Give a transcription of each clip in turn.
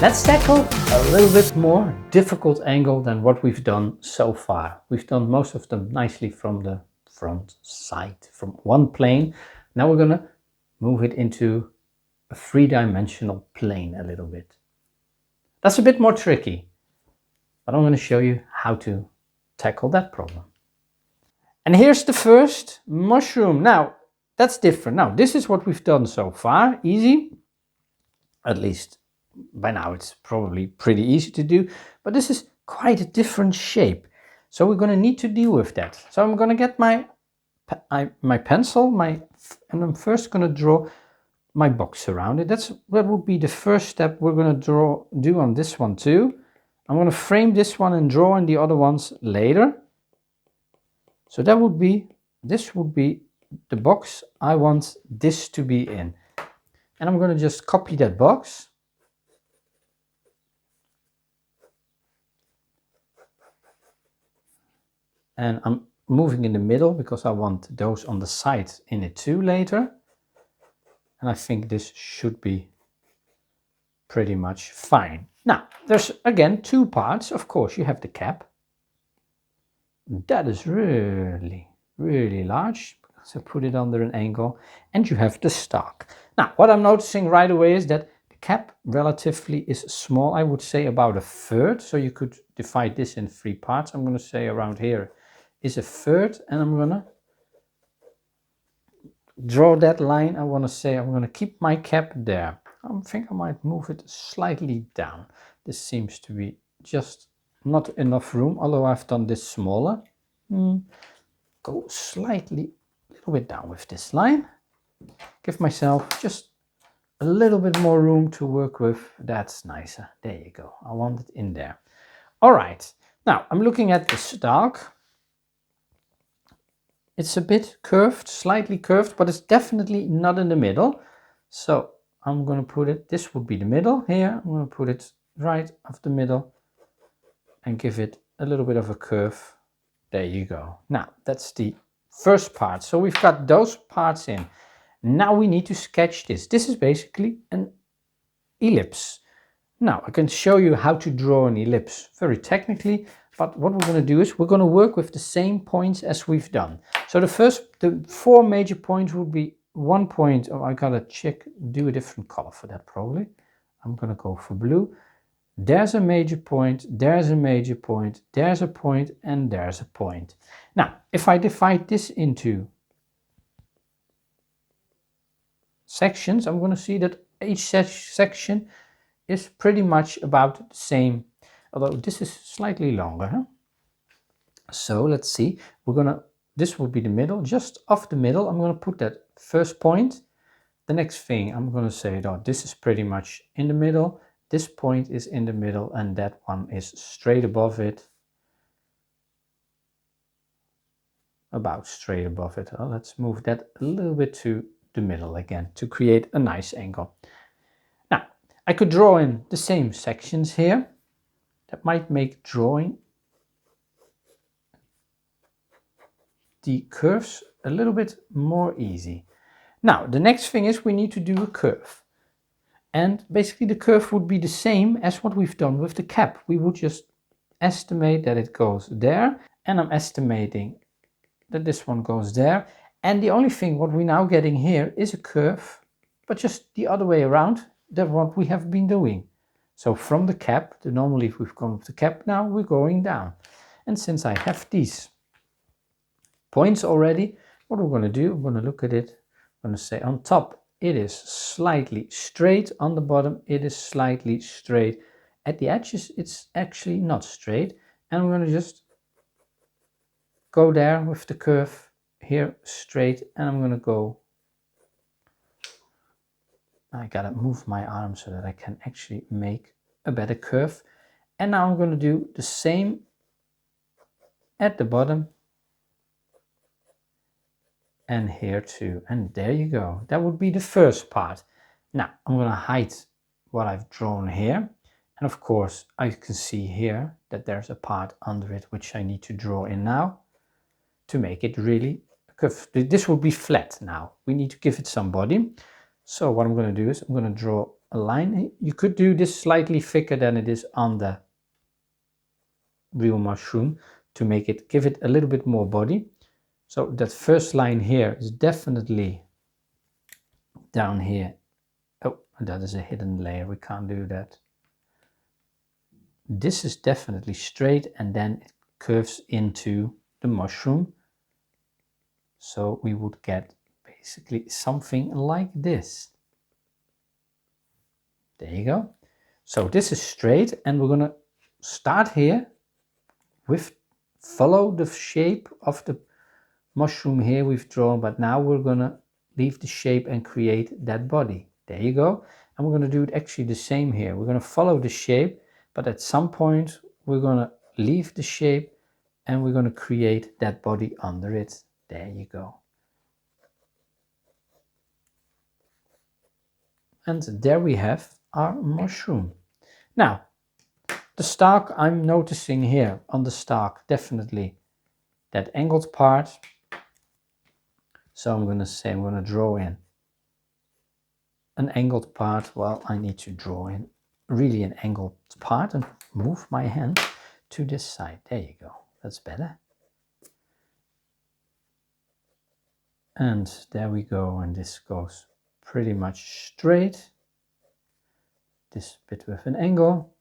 Let's tackle a little bit more difficult angle than what we've done so far. We've done most of them nicely from the front side, from one plane. Now we're going to move it into a three-dimensional plane a little bit. That's a bit more tricky, but I'm going to show you how to tackle that problem. And here's the first mushroom. Now, that's different. Now, this is what we've done so far. Easy, at least by now it's probably pretty easy to do, but this is quite a different shape. So we're going to need to deal with that. So I'm going to get my pencil, and I'm first going to draw my box around it. That would be the first step we're going to do on this one too. I'm going to frame this one and draw in the other ones later. So this would be the box I want this to be in. And I'm going to just copy that box. And I'm moving in the middle because I want those on the side in it too later. And I think this should be pretty much fine. Now, there's again two parts. Of course, you have the cap. That is really, really large because I put it under an angle. And you have the stalk. Now, what I'm noticing right away is that the cap relatively is small. I would say about a third. So you could divide this in three parts. I'm going to say around here is a third, and I'm gonna draw that line. I want to say I'm gonna keep my cap there. I think I might move it slightly down. This seems to be just not enough room, although I've done this smaller. Go slightly, a little bit down with this line. Give myself just a little bit more room to work with. That's nicer. There you go. I want it in there. All right. Now I'm looking at the stalk. It's a bit curved, slightly curved, but it's definitely not in the middle. So I'm going to put it, this would be the middle here. I'm going to put it right of the middle and give it a little bit of a curve. There you go. Now that's the first part. So we've got those parts in. Now we need to sketch this. This is basically an ellipse. Now I can show you how to draw an ellipse very technically. But what we're going to do is we're going to work with the same points as we've done. So the four major points would be 1 point. Oh, I gotta do a different color for that probably. I'm going to go for blue. There's a major point, there's a major point, there's a point, and there's a point. Now, if I divide this into sections, I'm going to see that each section is pretty much about the same. Although this is slightly longer. Huh? So let's see, this will be the middle, just off the middle. I'm going to put that first point. The next thing I'm going to say, oh, this is pretty much in the middle. This point is in the middle and that one is straight above it. About straight above it. Oh, let's move that a little bit to the middle again to create a nice angle. Now, I could draw in the same sections here. That might make drawing the curves a little bit more easy. Now, the next thing is we need to do a curve. And basically the curve would be the same as what we've done with the cap. We would just estimate that it goes there. And I'm estimating that this one goes there. And the only thing what we're now getting here is a curve, but just the other way around than what we have been doing. So from the cap, normally if we've gone with the cap, now we're going down. And since I have these points already, what we're going to do, I'm going to look at it. I'm going to say on top, it is slightly straight. On the bottom, it is slightly straight. At the edges, it's actually not straight. And I'm going to just go there with the curve here straight. And I'm going to go. I gotta move my arm so that I can actually make a better curve. And now I'm going to do the same at the bottom and here too. And there you go. That would be the first part. Now I'm going to hide what I've drawn here. And of course I can see here that there's a part under it which I need to draw in now to make it really curved. This will be flat now. We need to give it some body. So what I'm going to do is I'm going to draw a line. You could do this slightly thicker than it is on the real mushroom to make it, give it a little bit more body. So that first line here is definitely down here. Oh, that is a hidden layer, we can't do that. This is definitely straight and then it curves into the mushroom. So we would get basically something like this. There you go. So this is straight and we're gonna start here with, follow the shape of the mushroom here we've drawn, but now we're gonna leave the shape and create that body. There you go. And we're gonna do it actually the same here. We're gonna follow the shape, but at some point we're gonna leave the shape and we're gonna create that body under it. There you go. And there we have our mushroom. Now, the stalk, I'm noticing here on the stalk, definitely that angled part. So I'm going to say, I'm going to draw in an angled part. Well, I need to draw in really an angled part and move my hand to this side. There you go. That's better. And there we go. And this goes pretty much straight. This bit with an angle.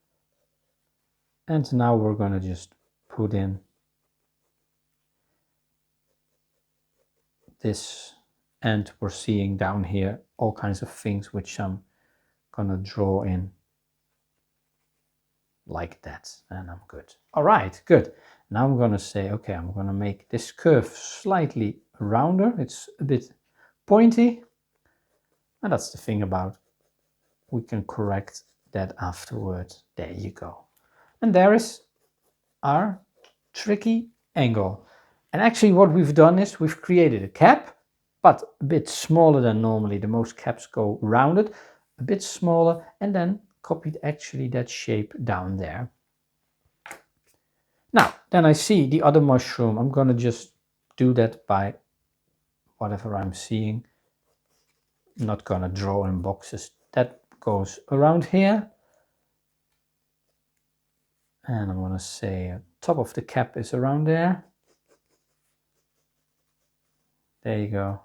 And now we're going to just put in this, and we're seeing down here all kinds of things which I'm going to draw in like that, and I'm good. All right, good. Now I'm going to say, okay, I'm going to make this curve slightly rounder. It's a bit pointy, and that's the thing about, we can correct that afterwards. There you go. And there is our tricky angle. And actually what we've done is we've created a cap, but a bit smaller than normally. The most caps go rounded, a bit smaller, and then copied actually that shape down there. Now, then I see the other mushroom. I'm going to just do that by whatever I'm seeing. I'm not going to draw in boxes. That goes around here. And I'm going to say top of the cap is around there. There you go.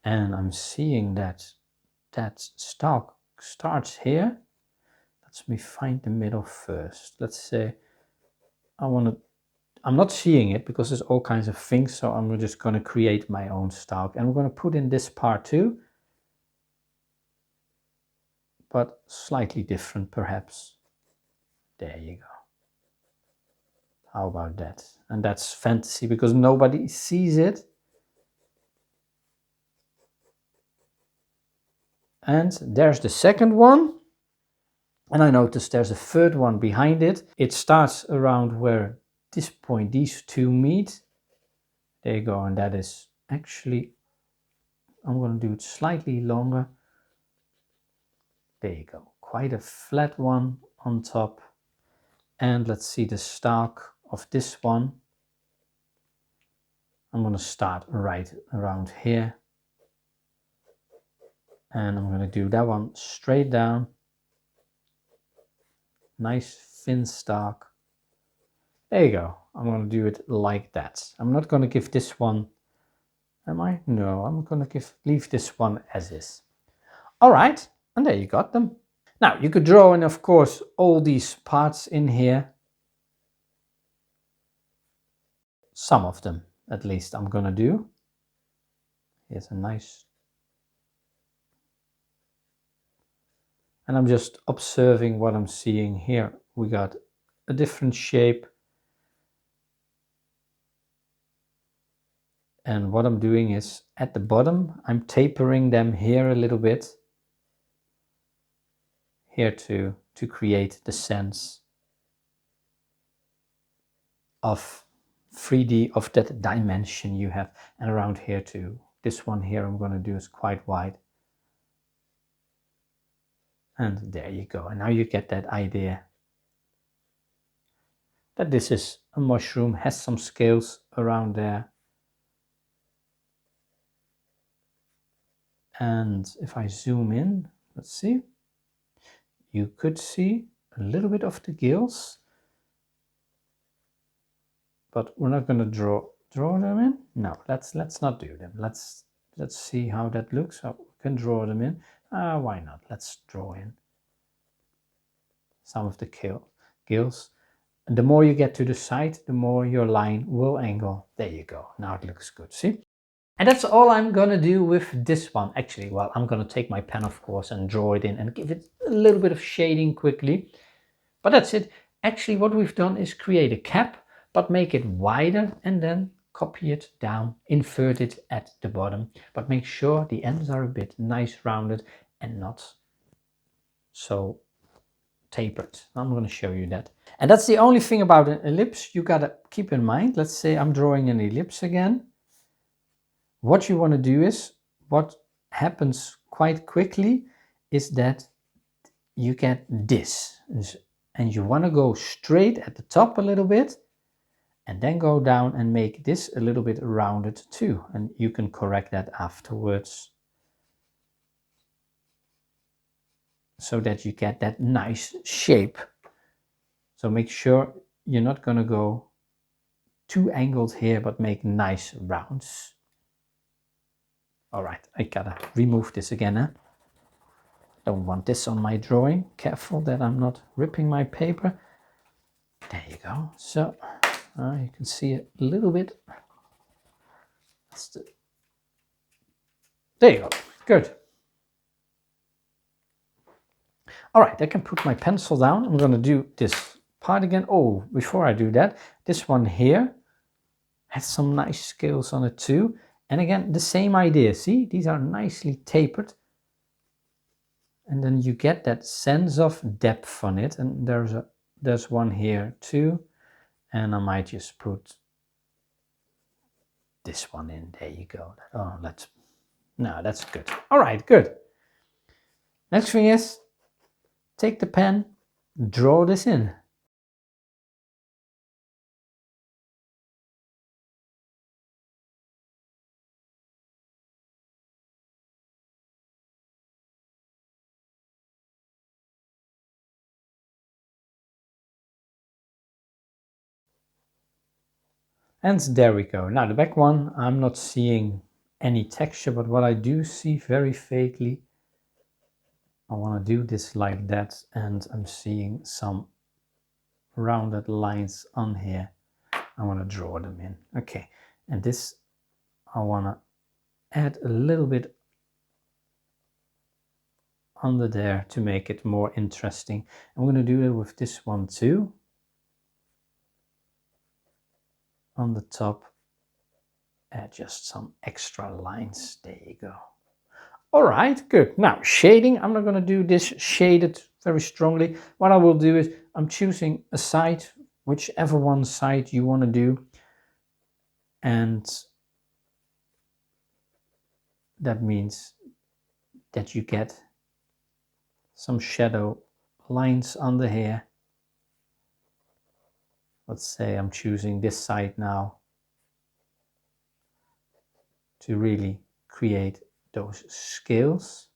And I'm seeing that that stalk starts here. Let me find the middle first. Let's say I'm not seeing it because there's all kinds of things, so I'm just going to create my own stalk, and we're going to put in this part too, but slightly different perhaps. There you go. How about that? And that's fantasy because nobody sees it. And there's the second one. And I noticed there's a third one behind it. It starts around where this point, these two meet. There you go. And that is actually, I'm going to do it slightly longer. There you go. Quite a flat one on top. And let's see the stalk of this one. I'm going to start right around here. And I'm going to do that one straight down. Nice thin stalk. There you go. I'm going to do it like that. I'm not going to give this one, am I? No, I'm going to leave this one as is. All right, and there you got them. Now you could draw in, of course, all these parts in here. Some of them, at least, I'm going to do. Here's a nice. And I'm just observing what I'm seeing here. We got a different shape. And what I'm doing is at the bottom, I'm tapering them here a little bit. Here to create the sense of 3D, of that dimension you have. And around here too. This one here I'm going to do is quite wide. And there you go. And now you get that idea that this is a mushroom, has some scales around there. And if I zoom in, let's see, you could see a little bit of the gills, but we're not going to draw them in. No, let's not do them. Let's see how that looks. Oh, we can draw them in. Why not? Let's draw in some of the gills. And the more you get to the side, the more your line will angle. There you go. Now it looks good. See? And that's all I'm gonna do with this one. Actually, well, I'm gonna take my pen, of course, and draw it in and give it a little bit of shading quickly. But that's it. Actually, what we've done is create a cap, but make it wider and then copy it down, invert it at the bottom. But make sure the ends are a bit nice rounded and not so tapered. I'm going to show you that. And that's the only thing about an ellipse you gotta keep in mind. Let's say I'm drawing an ellipse again. What you want to do is, what happens quite quickly is that you get this. And you want to go straight at the top a little bit and then go down and make this a little bit rounded too. And you can correct that afterwards so that you get that nice shape. So make sure you're not going to go too angled here, but make nice rounds. All right, I gotta remove this again. Don't want this on my drawing. Careful that I'm not ripping my paper. There you go. So you can see a little bit. There you go. Good. All right, I can put my pencil down. I'm going to do this part again. Oh, before I do that, this one here has some nice scales on it too. And again, the same idea. See, these are nicely tapered. And then you get that sense of depth on it. And there's one here too. And I might just put this one in. There you go. Oh, that's good. All right, good. Next thing is, take the pen, draw this in. And there we go. Now the back one, I'm not seeing any texture, but what I do see very vaguely, I want to do this like that, and I'm seeing some rounded lines on here. I want to draw them in. Okay, and this I want to add a little bit under there to make it more interesting. I'm going to do it with this one too. On the top, add just some extra lines. There you go. All right, good. Now shading, I'm not going to do this shaded very strongly. What I will do is I'm choosing a side, whichever one side you want to do. And that means that you get some shadow lines under here. Let's say I'm choosing this side now to really create those scales.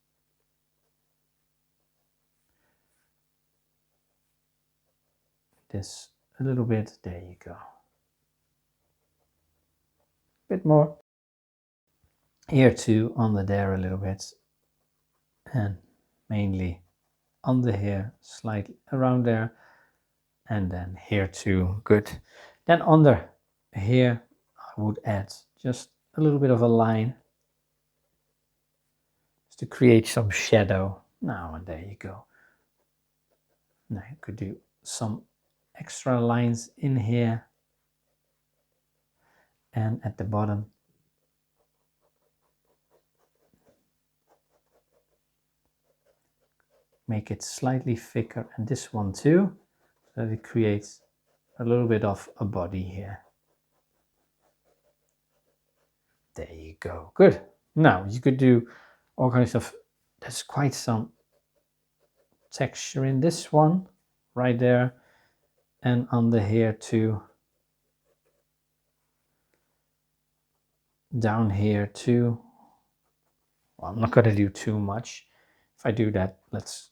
This a little bit, there you go. A bit more. Here too, under there a little bit. And mainly under here, slightly around there. And then here too, good. Then under here, I would add just a little bit of a line just to create some shadow. Now, and there you go. Now you could do some extra lines in here and at the bottom. Make it slightly thicker, and this one too, so that it creates a little bit of a body here. There you go. Good. Now you could do all kinds of, there's quite some texture in this one right there and under here too. down here too. Well, I'm not going to do too much. If I do that, let's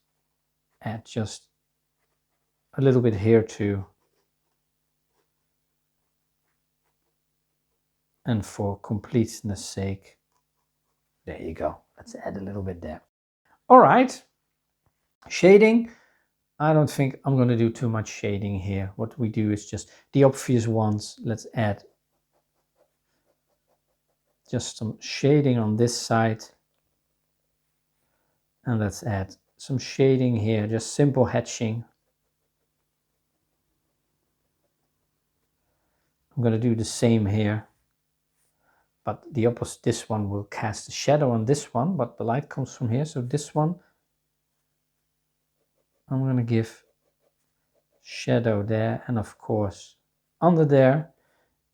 add just a little bit here too. And for completeness sake, there you go. Let's add a little bit there. All right. Shading. I don't think I'm going to do too much shading here. What we do is just the obvious ones. Let's add just some shading on this side. And let's add some shading here, just simple hatching. I'm going to do the same here. But the opposite, this one will cast a shadow on this one, but the light comes from here. So this one, I'm going to give shadow there, and of course under there.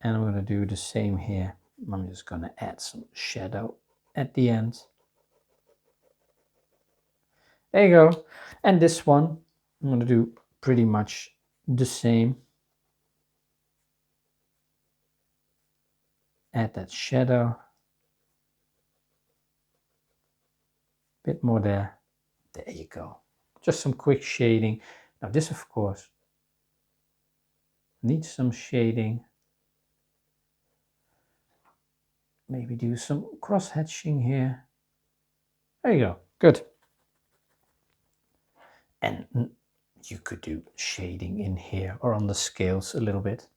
And I'm going to do the same here. I'm just going to add some shadow at the end. There you go. And this one, I'm going to do pretty much the same. Add that shadow. Bit more there. There you go. Just some quick shading. Now this, of course, needs some shading. Maybe do some cross hatching here. There you go. Good. And you could do shading in here or on the scales a little bit.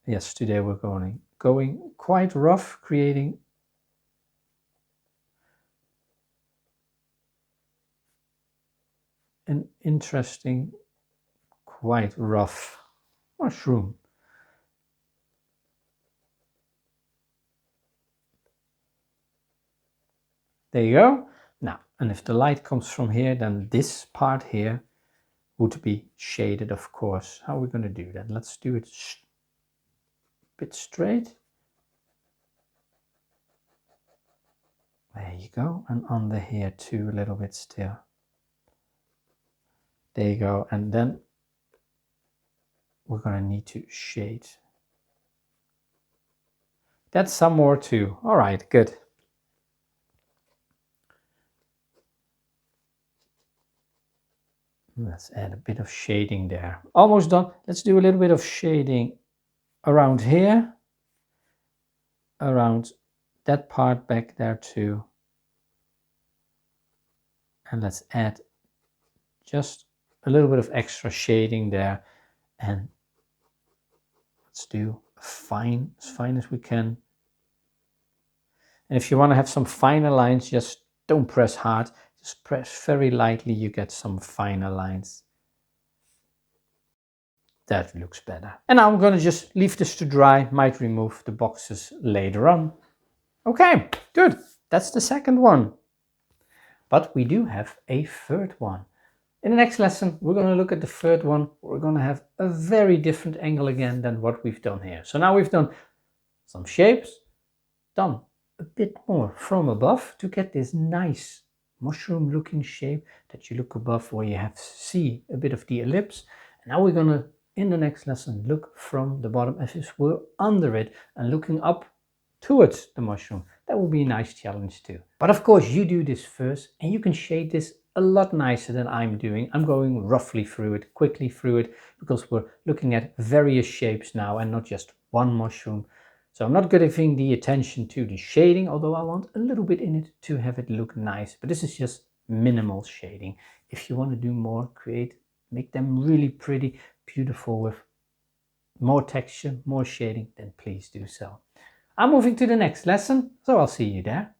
Yes, today we're going quite rough, creating an interesting, quite rough mushroom. There you go. Now, and if the light comes from here, then this part here would be shaded, of course. How are we going to do that? Let's do it a bit straight. There you go. And under here too, a little bit still. There you go. And then we're going to need to shade. That's some more too. All right, good. Let's add a bit of shading there. Almost done. Let's do a little bit of shading around here. Around that part back there too. And let's add just a little bit of extra shading there. And let's do fine, as fine as we can. And if you want to have some finer lines, just don't press hard. Just press very lightly, you get some finer lines. That looks better. And now I'm going to just leave this to dry. Might remove the boxes later on. Okay, good. That's the second one. But we do have a third one. In the next lesson, we're going to look at the third one. We're going to have a very different angle again than what we've done here. So now we've done some shapes, done a bit more from above to get this nice mushroom looking shape that you look above where you have see a bit of the ellipse. And now we're going to, in the next lesson, look from the bottom as if we're under it and looking up towards the mushroom. That will be a nice challenge too. But of course you do this first and you can shade this a lot nicer than I'm doing. I'm going roughly through it, quickly through it, because we're looking at various shapes now and not just one mushroom. So I'm not giving the attention to the shading, although I want a little bit in it to have it look nice. But this is just minimal shading. If you want to do more, make them really pretty, beautiful with more texture, more shading, then please do so. I'm moving to the next lesson, so I'll see you there.